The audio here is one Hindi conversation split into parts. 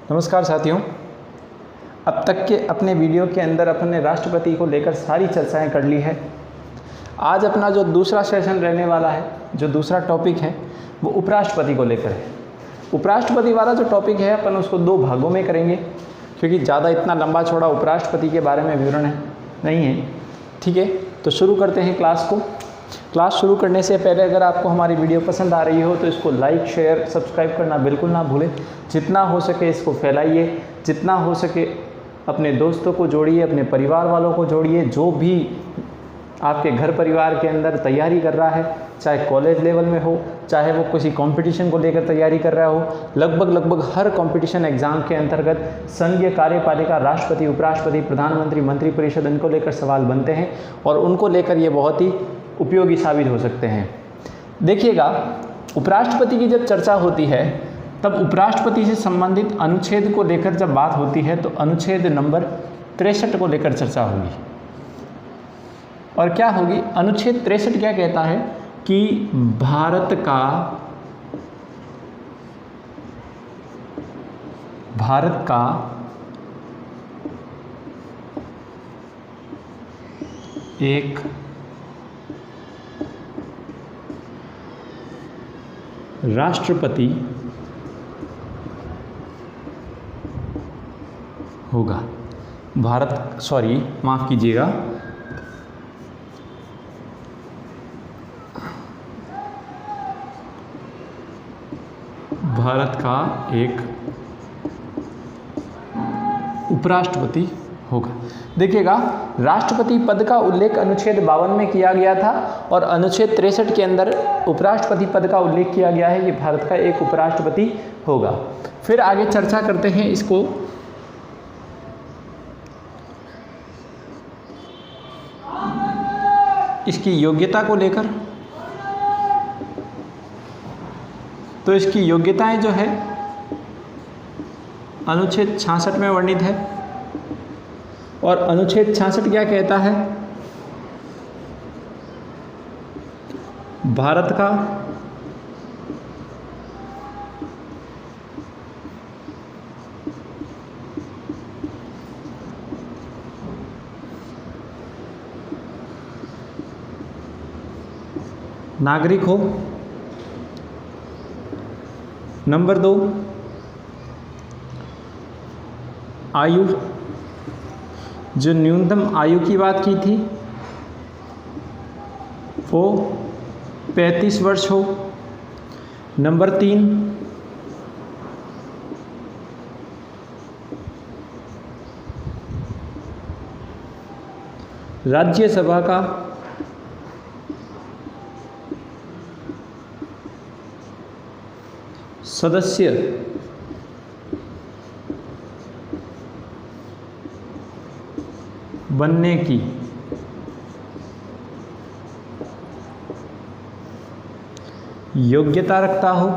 नमस्कार साथियों, अब तक के अपने वीडियो के अंदर अपने राष्ट्रपति को लेकर सारी चर्चाएं कर ली है। आज अपना जो दूसरा सेशन रहने वाला है, जो दूसरा टॉपिक है वो उपराष्ट्रपति को लेकर है। उपराष्ट्रपति वाला जो टॉपिक है अपन उसको दो भागों में करेंगे, क्योंकि ज़्यादा इतना लंबा चौड़ा उपराष्ट्रपति के बारे में विवरण नहीं है। ठीक है, तो शुरू करते हैं क्लास को। क्लास शुरू करने से पहले अगर आपको हमारी वीडियो पसंद आ रही हो तो इसको लाइक, शेयर, सब्सक्राइब करना बिल्कुल ना भूलें। जितना हो सके इसको फैलाइए, जितना हो सके अपने दोस्तों को जोड़िए, अपने परिवार वालों को जोड़िए। जो भी आपके घर परिवार के अंदर तैयारी कर रहा है, चाहे कॉलेज लेवल में हो, चाहे वो किसी कंपटीशन को लेकर तैयारी कर रहा हो, लगभग हर कंपटीशन एग्ज़ाम के अंतर्गत संघीय कार्यपालिका, राष्ट्रपति, उपराष्ट्रपति, प्रधानमंत्री, मंत्रिपरिषद, इनको लेकर सवाल बनते हैं और उनको लेकर ये बहुत ही उपयोगी साबित हो सकते हैं। देखिएगा, उपराष्ट्रपति की जब चर्चा होती है तब उपराष्ट्रपति से संबंधित अनुच्छेद को लेकर जब बात होती है तो अनुच्छेद नंबर 63 को लेकर चर्चा होगी। और क्या होगी? अनुच्छेद 63 क्या कहता है कि भारत का एक राष्ट्रपति होगा। माफ़ कीजिएगा, भारत का एक उपराष्ट्रपति होगा। देखिएगा, राष्ट्रपति पद का उल्लेख अनुच्छेद 52 में किया गया था और अनुच्छेद 63 के अंदर उपराष्ट्रपति पद का उल्लेख किया गया है कि भारत का एक उपराष्ट्रपति होगा। फिर आगे चर्चा करते हैं इसको। इसकी योग्यता को लेकर, तो इसकी योग्यताएं जो है अनुच्छेद 66 में वर्णित है। और अनुच्छेद 66 क्या कहता है? भारत का नागरिक हो। नंबर 2, आयु, जो न्यूनतम आयु की बात की थी वो 35 वर्ष हो। नंबर 3, राज्यसभा का सदस्य बनने की योग्यता रखता हो।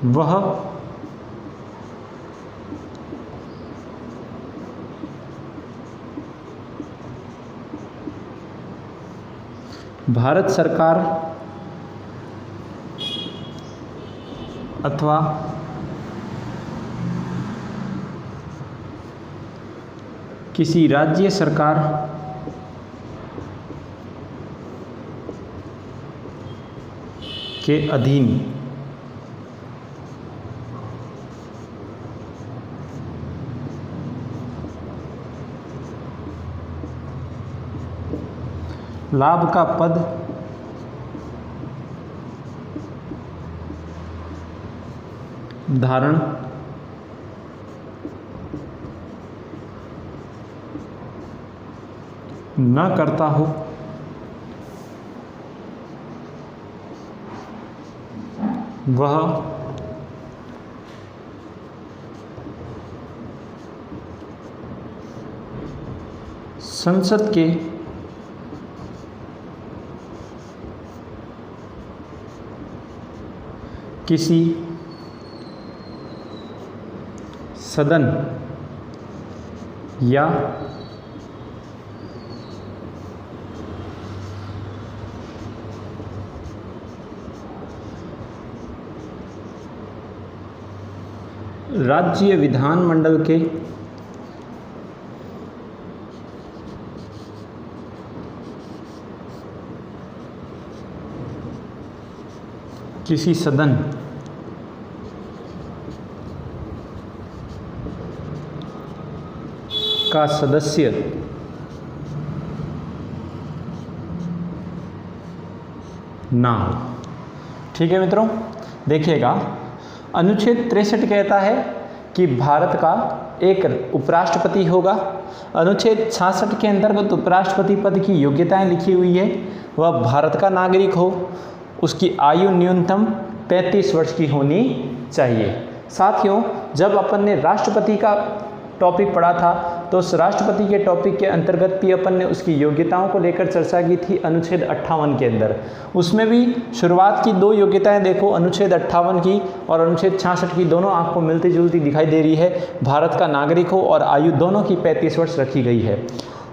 वह भारत सरकार अथवा किसी राज्य सरकार के अधीन लाभ का पद धारण न करता हो। वह संसद के किसी सदन या राज्य विधानमंडल के किसी सदन का सदस्य ना हो। ठीक है मित्रों, देखिएगा अनुच्छेद 63 कहता है कि भारत का एक उपराष्ट्रपति होगा। अनुच्छेद 66 के अंतर्गत उपराष्ट्रपति पद की योग्यताएं लिखी हुई है, वह भारत का नागरिक हो, उसकी आयु न्यूनतम 35 वर्ष की होनी चाहिए। साथियों, जब अपन ने राष्ट्रपति का टॉपिक पढ़ा था तो उस राष्ट्रपति के टॉपिक के अंतर्गत भी अपन ने उसकी योग्यताओं को लेकर चर्चा की थी अनुच्छेद 58 के अंदर। उसमें भी शुरुआत की 2 योग्यताएं देखो, अनुच्छेद 58 की और अनुच्छेद 66 की, दोनों आपको मिलती जुलती दिखाई दे रही है। भारत का नागरिक हो और आयु दोनों की 35 वर्ष रखी गई है।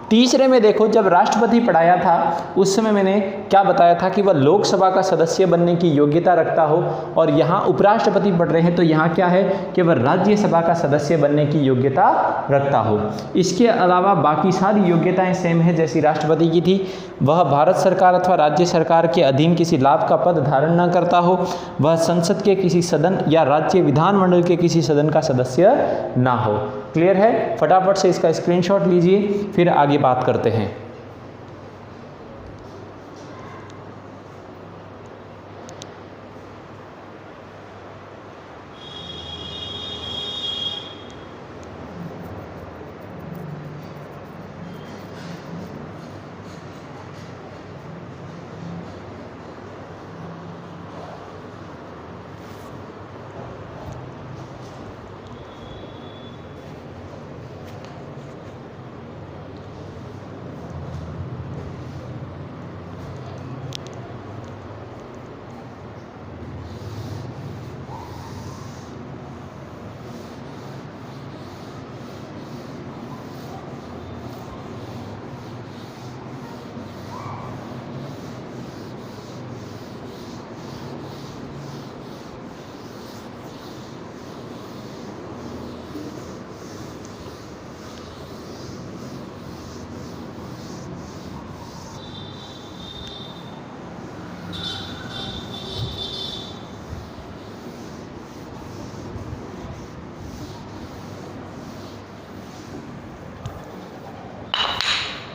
तीसरे में देखो, जब राष्ट्रपति पढ़ाया था उस समय मैंने क्या बताया था कि वह लोकसभा का सदस्य बनने की योग्यता रखता हो, और यहाँ उपराष्ट्रपति पढ़ रहे हैं तो यहाँ क्या है कि वह राज्यसभा का सदस्य बनने की योग्यता रखता हो। इसके अलावा बाकी सारी योग्यताएं सेम है जैसी राष्ट्रपति की थी। वह भारत सरकार अथवा राज्य सरकार के अधीन किसी लाभ का पद धारण न करता हो, वह संसद के किसी सदन या राज्य विधानमंडल के किसी सदन का सदस्य ना हो। क्लियर है? फटाफट से इसका स्क्रीनशॉट लीजिए, फिर आगे बात करते हैं।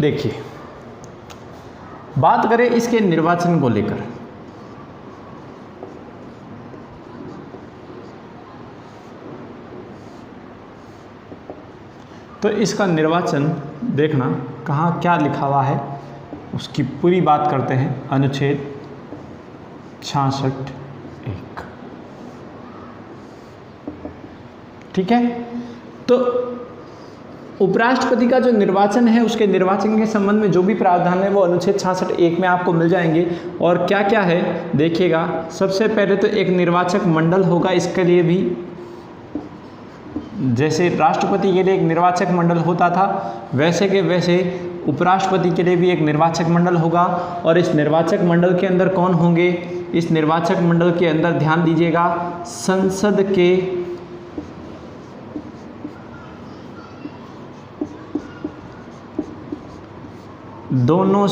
देखिए, बात करें इसके निर्वाचन को लेकर, तो इसका निर्वाचन देखना कहाँ क्या लिखा हुआ है, उसकी पूरी बात करते हैं। अनुच्छेद 66(1), ठीक है। तो उपराष्ट्रपति का जो निर्वाचन है, उसके निर्वाचन के संबंध में जो भी प्रावधान है वो अनुच्छेद 66(1) में आपको मिल जाएंगे। और क्या क्या है देखिएगा, सबसे पहले तो एक निर्वाचक मंडल होगा इसके लिए भी, जैसे राष्ट्रपति के लिए एक निर्वाचक मंडल होता था वैसे के वैसे उपराष्ट्रपति के लिए भी एक निर्वाचक मंडल होगा। और इस निर्वाचक मंडल के अंदर कौन होंगे? इस निर्वाचक मंडल के अंदर ध्यान दीजिएगा, संसद के दोनों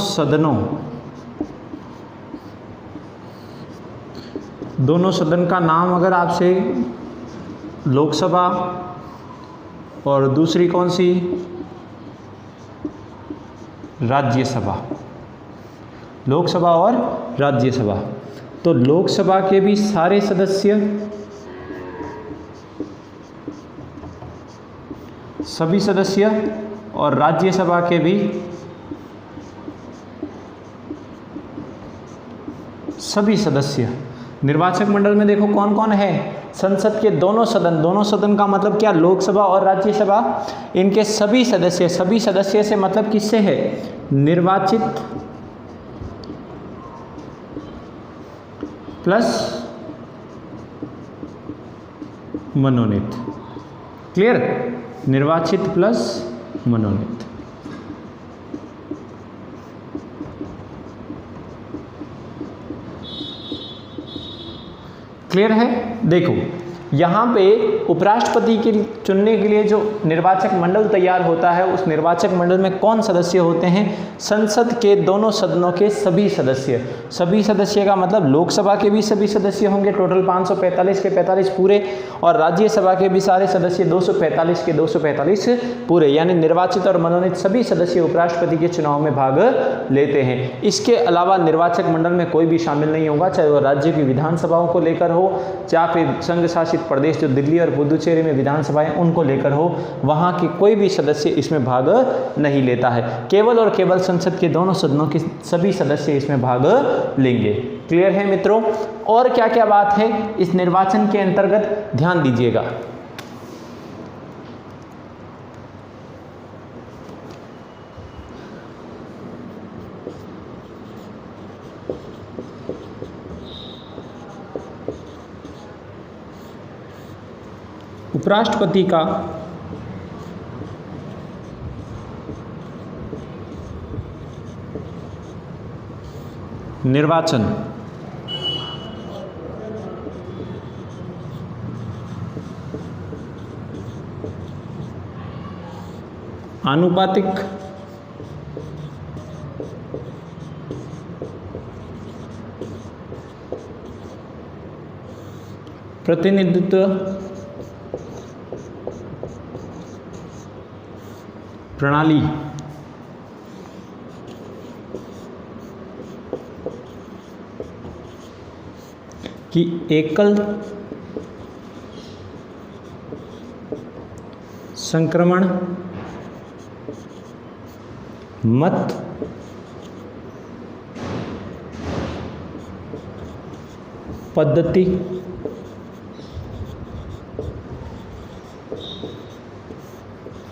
सदन का नाम अगर आपसे लोकसभा और दूसरी कौन सी राज्यसभा, लोकसभा और राज्यसभा, तो लोकसभा के भी सारे सदस्य, सभी सदस्य, और राज्यसभा के भी सभी सदस्य। निर्वाचक मंडल में देखो कौन कौन है, संसद के दोनों सदन का मतलब क्या, लोकसभा और राज्यसभा, इनके सभी सदस्य से मतलब किससे है, निर्वाचित प्लस मनोनीत। क्लियर? निर्वाचित प्लस मनोनीत। क्लियर है? देखो यहाँ पे उपराष्ट्रपति के चुनने के लिए जो निर्वाचक मंडल तैयार होता है, उस निर्वाचक मंडल में कौन सदस्य होते हैं? संसद के दोनों सदनों के सभी सदस्य। सभी सदस्य का मतलब लोकसभा के भी सभी सदस्य होंगे, टोटल 545 के 45 पूरे, और राज्यसभा के भी सारे सदस्य 245 के 245 पूरे, यानी निर्वाचित और मनोनीत सभी सदस्य उपराष्ट्रपति के चुनाव में भाग लेते हैं। इसके अलावा निर्वाचक मंडल में कोई भी शामिल नहीं होगा, चाहे वो राज्य की विधानसभाओं को लेकर हो या फिर संघ शासित प्रदेश जो दिल्ली और पुदुचेरी में विधानसभाएं उनको लेकर हो, वहां के कोई भी सदस्य इसमें भाग नहीं लेता है। केवल और केवल संसद के दोनों सदनों के सभी सदस्य इसमें भाग लेंगे। क्लियर है मित्रों? और क्या क्या बात है इस निर्वाचन के अंतर्गत, ध्यान दीजिएगा। उपराष्ट्रपति का निर्वाचन आनुपातिक प्रतिनिधित्व प्रणाली की एकल संक्रमण मत पद्धति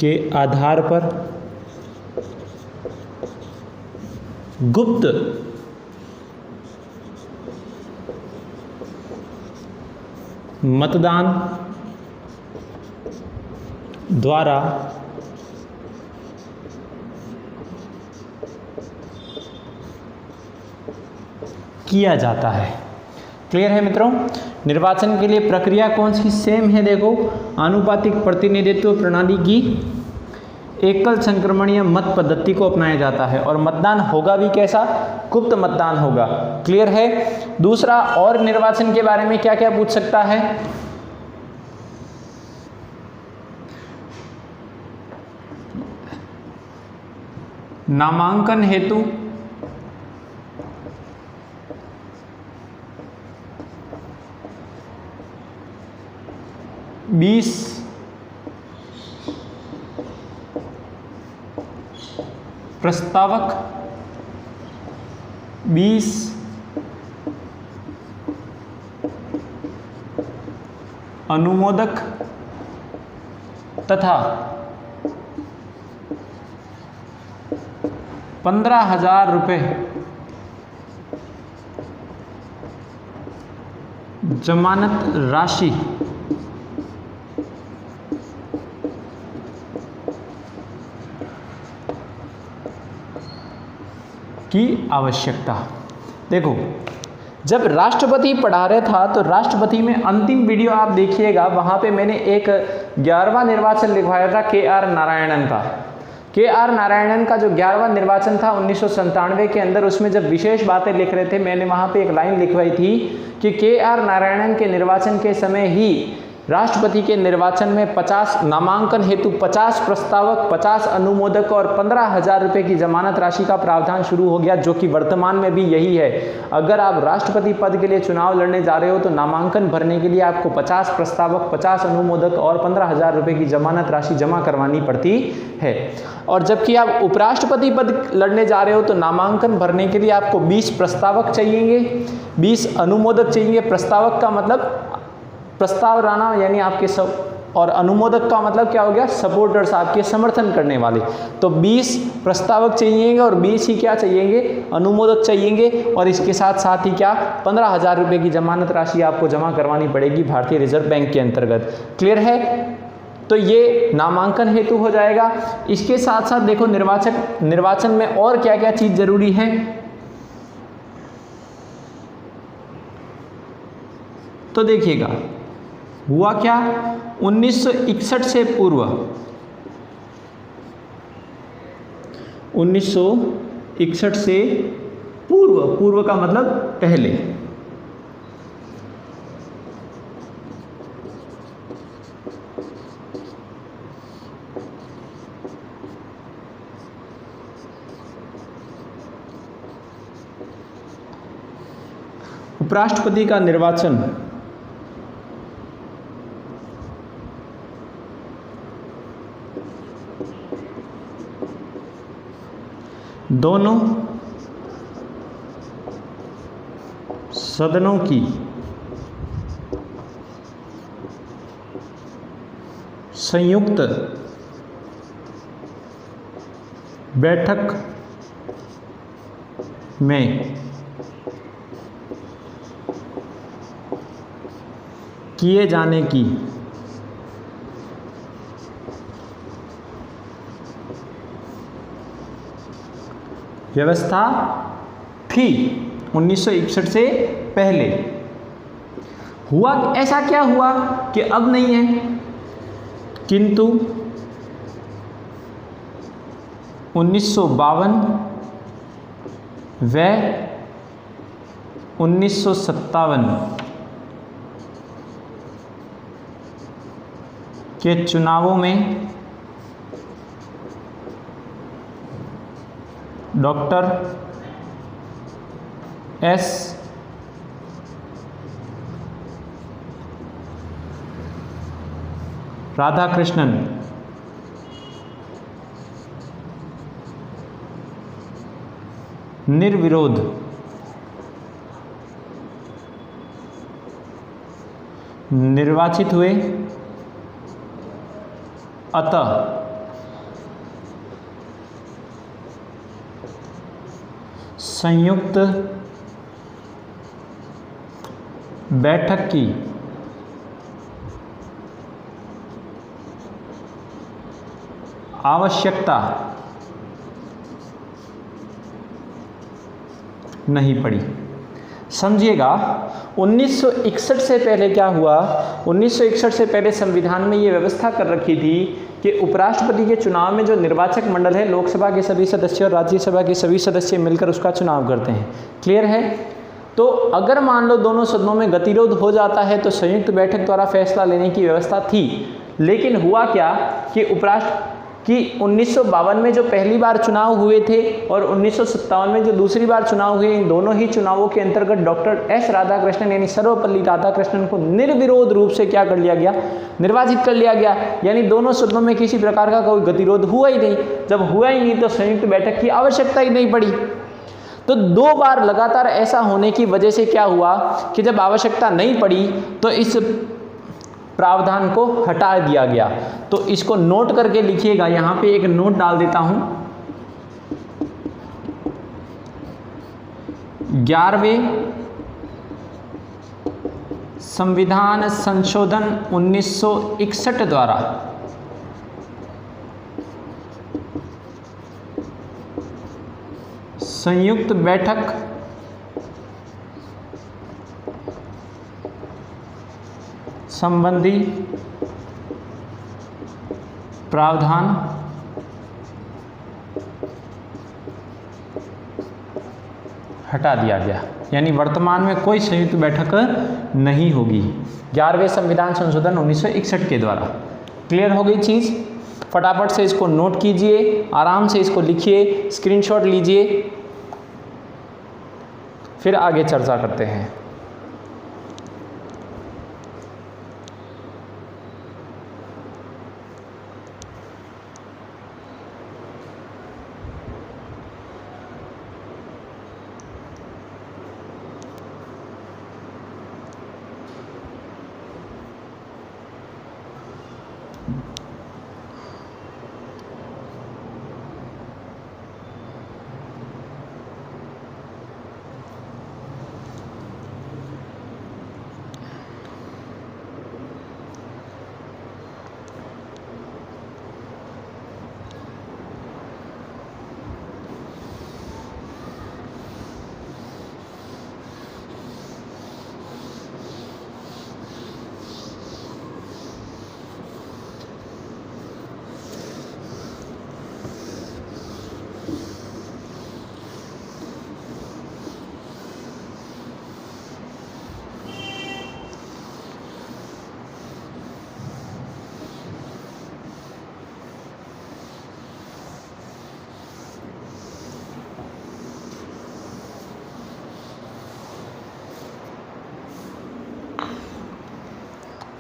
के आधार पर गुप्त मतदान द्वारा किया जाता है। क्लियर है मित्रों? निर्वाचन के लिए प्रक्रिया कौन सी सेम है? देखो, आनुपातिक प्रतिनिधित्व प्रणाली की एकल संक्रमणीय मत पद्धति को अपनाया जाता है, और मतदान होगा भी कैसा? गुप्त मतदान होगा। क्लियर है? दूसरा, और निर्वाचन के बारे में क्या क्या पूछ सकता है? नामांकन हेतु प्रस्तावक 20 अनुमोदक तथा 15,000 रुपये जमानत राशि की आवश्यकता। देखो, जब राष्ट्रपति पढ़ा रहा था तो राष्ट्रपति में अंतिम वीडियो आप देखिएगा, वहाँ पे मैंने एक 11वां निर्वाचन लिखवाया था के.आर. नारायणन का। के.आर. नारायणन का जो 11वां निर्वाचन था 1997 के अंदर, उसमें जब विशेष बातें लिख रहे थे, मैंने वहाँ पे एक लाइन लिखवाई थी कि के.आर. नारायणन के निर्वाचन के समय ही राष्ट्रपति के निर्वाचन में 50 नामांकन हेतु 50 प्रस्तावक, 50 अनुमोदक और 15,000 रुपये की जमानत राशि का प्रावधान शुरू हो गया, जो कि वर्तमान में भी यही है। अगर आप राष्ट्रपति पद के लिए चुनाव लड़ने जा रहे हो तो नामांकन भरने के लिए आपको 50 प्रस्तावक, 50 अनुमोदक और 15,000 रुपये की जमानत राशि जमा करवानी पड़ती है। और जबकि आप उपराष्ट्रपति पद लड़ने जा रहे हो तो नामांकन भरने के लिए आपको 20 प्रस्तावक चाहिए, 20 अनुमोदक चाहिए। प्रस्तावक का मतलब प्रस्ताव लाना, यानी आपके सब, और अनुमोदक का मतलब क्या हो गया? सपोर्टर्स, आपके समर्थन करने वाले। तो 20 प्रस्तावक चाहिएंगे और 20 ही क्या चाहिएंगे? अनुमोदक चाहिएंगे। और इसके साथ साथ ही क्या? 15,000 रुपये की जमानत राशि आपको जमा करवानी पड़ेगी भारतीय रिजर्व बैंक के अंतर्गत। क्लियर है? तो ये नामांकन हेतु हो जाएगा। इसके साथ साथ देखो, निर्वाचन में और क्या क्या चीज जरूरी है? तो देखिएगा, हुआ क्या, 1961 से पूर्व, 1961 से पूर्व, पूर्व का मतलब पहले, उपराष्ट्रपति का निर्वाचन दोनों सदनों की संयुक्त बैठक में किए जाने की व्यवस्था थी 1961 से पहले। हुआ ऐसा क्या हुआ कि अब नहीं है, किंतु 1952 व 1957 के चुनावों में डॉक्टर एस राधाकृष्णन निर्विरोध निर्वाचित हुए, अतः संयुक्त बैठक की आवश्यकता नहीं पड़ी। समझिएगा 1961 से पहले क्या हुआ, 1961 से पहले संविधान में ये व्यवस्था कर रखी थी कि उपराष्ट्रपति के चुनाव में जो निर्वाचक मंडल है, लोकसभा के सभी सदस्य और राज्यसभा के सभी सदस्य मिलकर उसका चुनाव करते हैं। क्लियर है? तो अगर मान लो दोनों सदनों में गतिरोध हो जाता है तो संयुक्त बैठक द्वारा फैसला लेने की व्यवस्था थी। लेकिन हुआ क्या कि 1952 में जो पहली बार चुनाव हुए थे और 1957 में जो दूसरी बार चुनाव हुए, इन दोनों ही चुनावों के अंतर्गत डॉक्टर एस राधाकृष्णन यानी सर्वपल्ली राधाकृष्णन को निर्विरोध रूप से क्या कर लिया गया, निर्वाचित कर लिया गया। यानी दोनों सदनों में किसी प्रकार का कोई गतिरोध हुआ ही नहीं। जब हुआ ही नहीं तो संयुक्त बैठक की आवश्यकता ही नहीं पड़ी। तो 2 बार लगातार ऐसा होने की वजह से क्या हुआ कि जब आवश्यकता नहीं पड़ी तो इस प्रावधान को हटा दिया गया। तो इसको नोट करके लिखिएगा, यहां पे एक नोट डाल देता हूं। 11वें संविधान संशोधन 1961 द्वारा संयुक्त बैठक संबंधी प्रावधान हटा दिया गया। यानी वर्तमान में कोई संयुक्त बैठक नहीं होगी 11वें संविधान संशोधन 1961 के द्वारा। क्लियर हो गई चीज़? फटाफट से इसको नोट कीजिए, आराम से इसको लिखिए, स्क्रीनशॉट लीजिए, फिर आगे चर्चा करते हैं।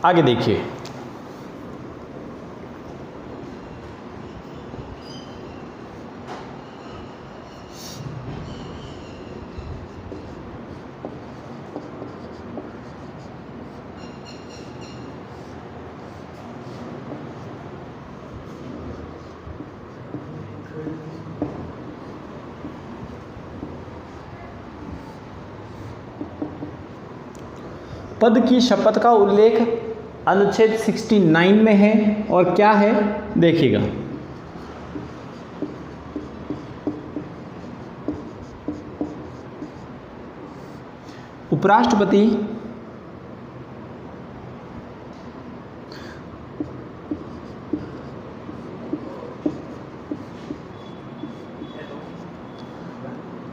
आगे देखिए, पद की शपथ का उल्लेख अनुच्छेद 69 में है और क्या है देखिएगा। उपराष्ट्रपति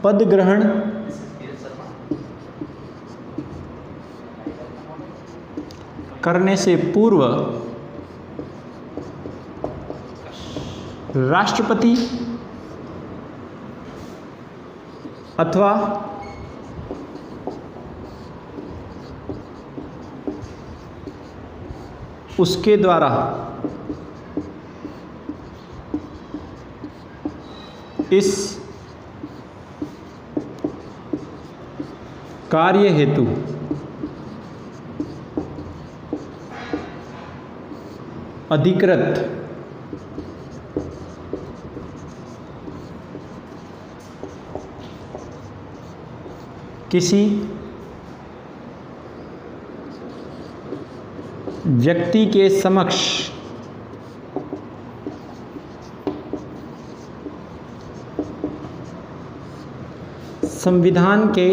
पद ग्रहण करने से पूर्व राष्ट्रपति अथवा उसके द्वारा इस कार्य हेतु अधिकृत किसी व्यक्ति के समक्ष संविधान के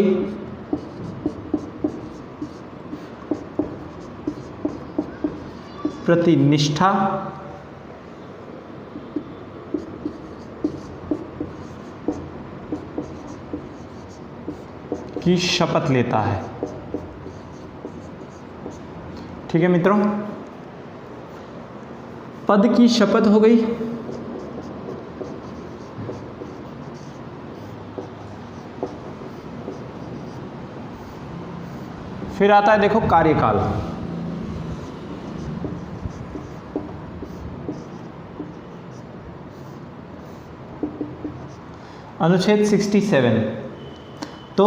प्रति निष्ठा की शपथ लेता है। ठीक है मित्रों, पद की शपथ हो गई। फिर आता है देखो कार्यकाल। अनुच्छेद 67। तो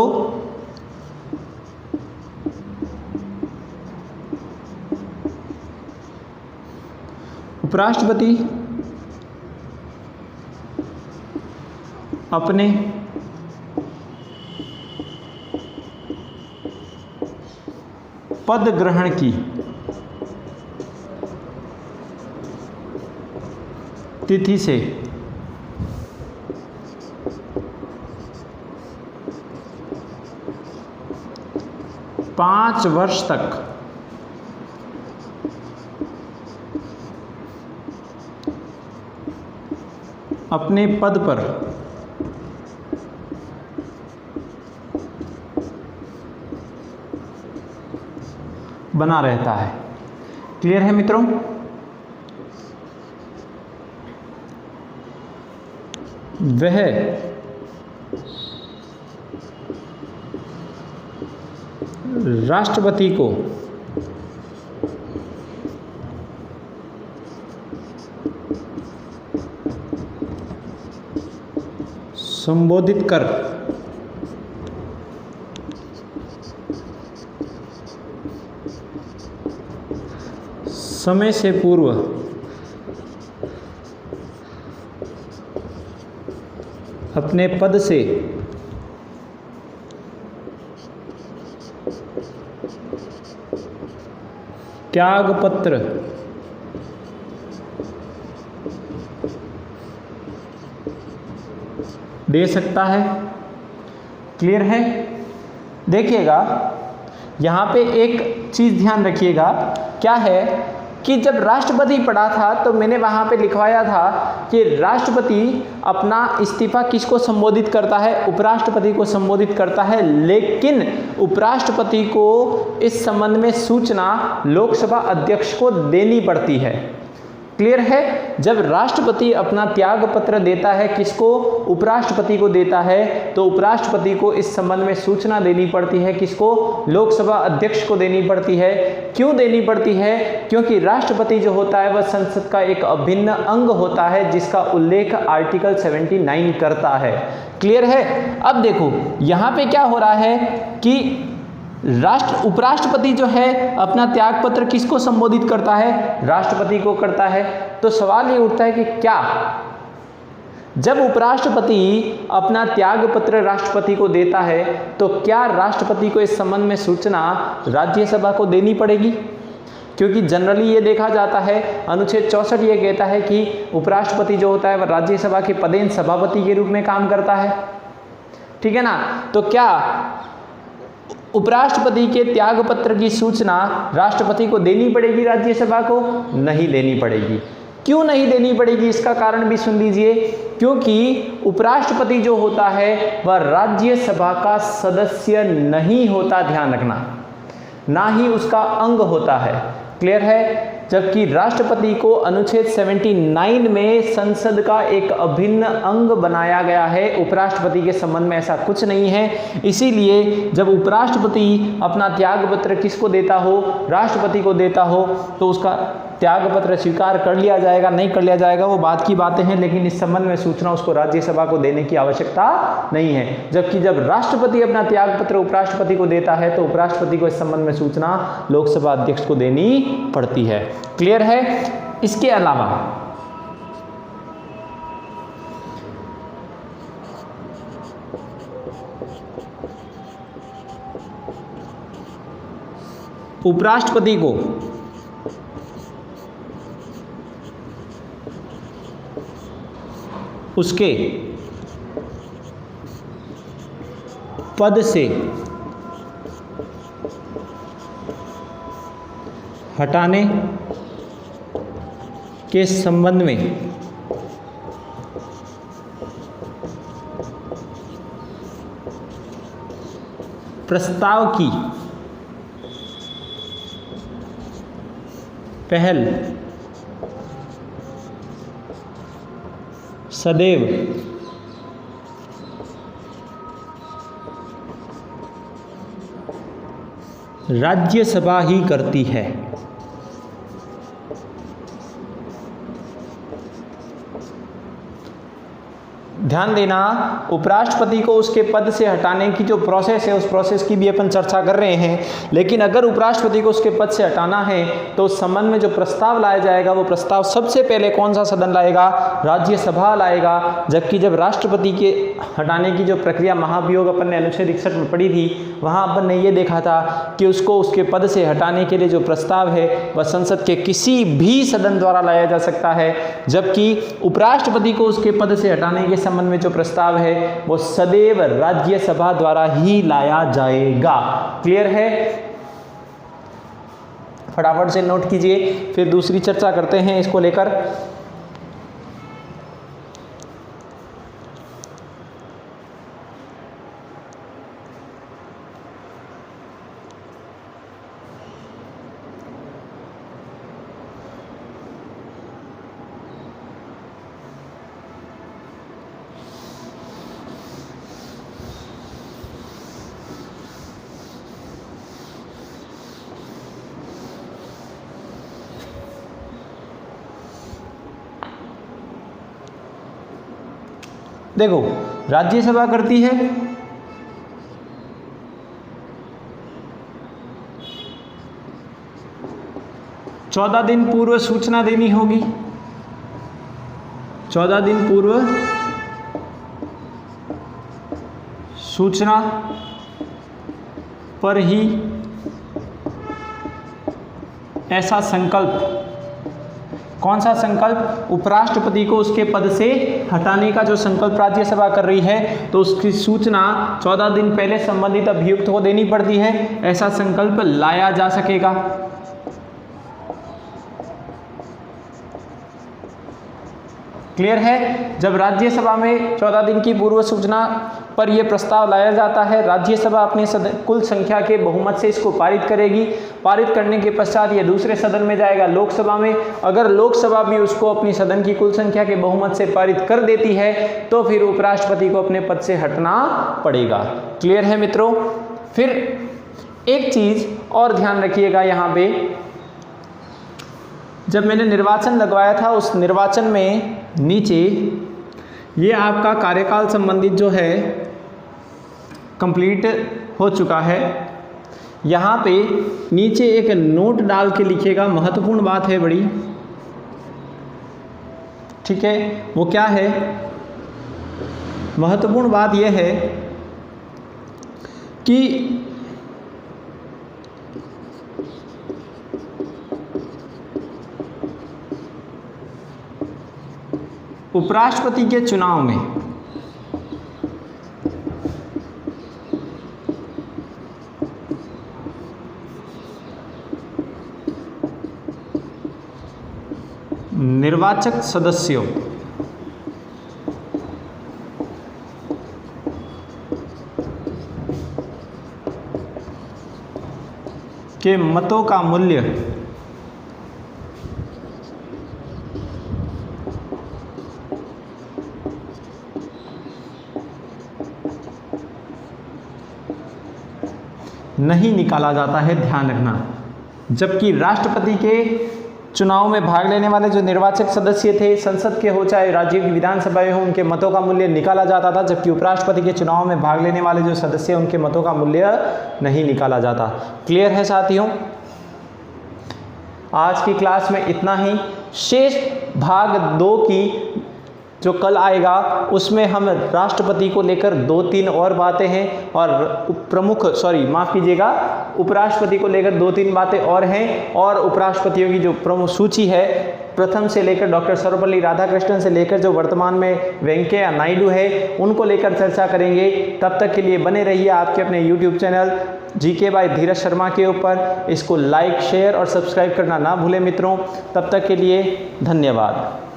उपराष्ट्रपति अपने पद ग्रहण की तिथि से 5 वर्ष तक अपने पद पर बना रहता है। क्लियर है मित्रों? वह राष्ट्रपति को संबोधित कर समय से पूर्व अपने पद से त्यागपत्र दे सकता है। क्लियर है? देखिएगा, यहाँ पे एक चीज़ ध्यान रखिएगा, क्या है कि जब राष्ट्रपति पढ़ा था तो मैंने वहाँ पे लिखवाया था कि राष्ट्रपति अपना इस्तीफा किसको संबोधित करता है? उपराष्ट्रपति को संबोधित करता है, लेकिन उपराष्ट्रपति को इस संबंध में सूचना लोकसभा अध्यक्ष को देनी पड़ती है। क्लियर है। जब राष्ट्रपति अपना त्याग पत्र देता है, किसको? उपराष्ट्रपति को देता है, तो उपराष्ट्रपति को इस संबंध में सूचना देनी पड़ती है। किसको? लोकसभा अध्यक्ष को देनी पड़ती है। क्यों देनी पड़ती है? क्योंकि राष्ट्रपति जो होता है वह संसद का एक अभिन्न अंग होता है, जिसका उल्लेख आर्टिकल 79 करता है। क्लियर है। अब देखो यहां पे क्या हो रहा है कि उपराष्ट्रपति जो है अपना त्याग पत्र किसको संबोधित करता है? राष्ट्रपति को करता है। तो सवाल ये उठता है कि क्या जब उपराष्ट्रपति अपना त्याग पत्र राष्ट्रपति को देता है, तो क्या राष्ट्रपति को इस संबंध में सूचना राज्यसभा को देनी पड़ेगी? क्योंकि जनरली ये देखा जाता है, अनुच्छेद 64 ये कहता है कि उपराष्ट्रपति जो होता है वह राज्यसभा के पदेन सभापति के रूप में काम करता है। ठीक है ना। तो क्या उपराष्ट्रपति के त्याग पत्र की सूचना राष्ट्रपति को देनी पड़ेगी राज्यसभा को? नहीं देनी पड़ेगी। क्यों नहीं देनी पड़ेगी? इसका कारण भी सुन लीजिए। क्योंकि उपराष्ट्रपति जो होता है वह राज्यसभा का सदस्य नहीं होता, ध्यान रखना, ना ही उसका अंग होता है। क्लियर है। जबकि राष्ट्रपति को अनुच्छेद 79 में संसद का एक अभिन्न अंग बनाया गया है। उपराष्ट्रपति के संबंध में ऐसा कुछ नहीं है। इसीलिए जब उपराष्ट्रपति अपना त्याग पत्र किसको देता हो? राष्ट्रपति को देता हो, तो उसका त्याग पत्र स्वीकार कर लिया जाएगा, नहीं कर लिया जाएगा वो बात की बातें हैं, लेकिन इस संबंध में सूचना उसको राज्यसभा को देने की आवश्यकता नहीं है। जबकि जब राष्ट्रपति अपना त्याग पत्र उपराष्ट्रपति को देता है, तो उपराष्ट्रपति को इस संबंध में सूचना लोकसभा अध्यक्ष को देनी पड़ती है। क्लियर है। इसके अलावा उपराष्ट्रपति को उसके पद से हटाने के संबंध में प्रस्ताव की पहल सदैव राज्यसभा ही करती है। ध्यान देना, उपराष्ट्रपति को उसके पद से हटाने की जो प्रोसेस है, उस प्रोसेस की भी अपन चर्चा कर रहे हैं। लेकिन अगर उपराष्ट्रपति को उसके पद से हटाना है, तो उस संबंध में जो प्रस्ताव लाया जाएगा, वो प्रस्ताव सबसे पहले कौन सा सदन लाएगा? राज्यसभा लाएगा। जबकि जब राष्ट्रपति के हटाने की जो प्रक्रिया महाभियोग अपन ने अनुच्छेद 61 में पढ़ी थी, वहाँ अपन ने ये देखा था कि उसको उसके पद से हटाने के लिए जो प्रस्ताव है वह संसद के किसी भी सदन द्वारा लाया जा सकता है। जबकि उपराष्ट्रपति को उसके पद से हटाने के संबंध में जो प्रस्ताव है वो सदैव राज्यसभा द्वारा ही लाया जाएगा। क्लियर है। फटाफट से नोट कीजिए, फिर दूसरी चर्चा करते हैं इसको लेकर। देखो, राज्यसभा करती है 14 दिन पूर्व सूचना देनी होगी। 14 दिन पूर्व सूचना पर ही ऐसा संकल्प, कौन सा संकल्प? उपराष्ट्रपति को उसके पद से हटाने का जो संकल्प राज्यसभा कर रही है, तो उसकी सूचना 14 दिन पहले संबंधित अभियुक्त को देनी पड़ती है। ऐसा संकल्प लाया जा सकेगा। क्लियर है। जब राज्यसभा में 14 दिन की पूर्व सूचना पर यह प्रस्ताव लाया जाता है, राज्यसभा अपने कुल संख्या के बहुमत से इसको पारित करेगी। पारित करने के पश्चात यह दूसरे सदन में जाएगा, लोकसभा में। अगर लोकसभा भी उसको अपनी सदन की कुल संख्या के बहुमत से पारित कर देती है तो फिर उपराष्ट्रपति को अपने पद से हटना पड़ेगा। क्लियर है मित्रों। फिर एक चीज और ध्यान रखिएगा, यहाँ पे जब मैंने निर्वाचन लगवाया था उस निर्वाचन में नीचे ये आपका कार्यकाल संबंधित जो है कंप्लीट हो चुका है। यहाँ पे नीचे एक नोट डाल के लिखिएगा, महत्वपूर्ण बात है बड़ी, ठीक है। वो क्या है? महत्वपूर्ण बात यह है कि उपराष्ट्रपति के चुनाव में निर्वाचक सदस्यों के मतों का मूल्य नहीं निकाला जाता है, ध्यान रखना। जबकि राष्ट्रपति के चुनाव में भाग लेने वाले जो निर्वाचक सदस्य थे, संसद के हो चाहे राज्य की विधानसभा हो, उनके मतों का मूल्य निकाला जाता था। जबकि उपराष्ट्रपति के चुनाव में भाग लेने वाले जो सदस्य हैं उनके मतों का मूल्य नहीं निकाला जाता। क्लियर है साथियों। आज की क्लास में इतना ही। शेष भाग 2 की जो कल आएगा उसमें हम राष्ट्रपति को लेकर 2-3 और बातें हैं और उपराष्ट्रपति को लेकर 2-3 बातें और हैं। और उपराष्ट्रपतियों की जो प्रमुख सूची है, प्रथम से लेकर डॉक्टर सर्वपल्ली राधाकृष्णन से लेकर जो वर्तमान में वेंकैया नायडू है, उनको लेकर चर्चा करेंगे। तब तक के लिए बने रहिए आपके अपने यूट्यूब चैनल जीके बाय धीरज शर्मा के ऊपर। इसको लाइक, शेयर और सब्सक्राइब करना ना भूलें मित्रों। तब तक के लिए धन्यवाद।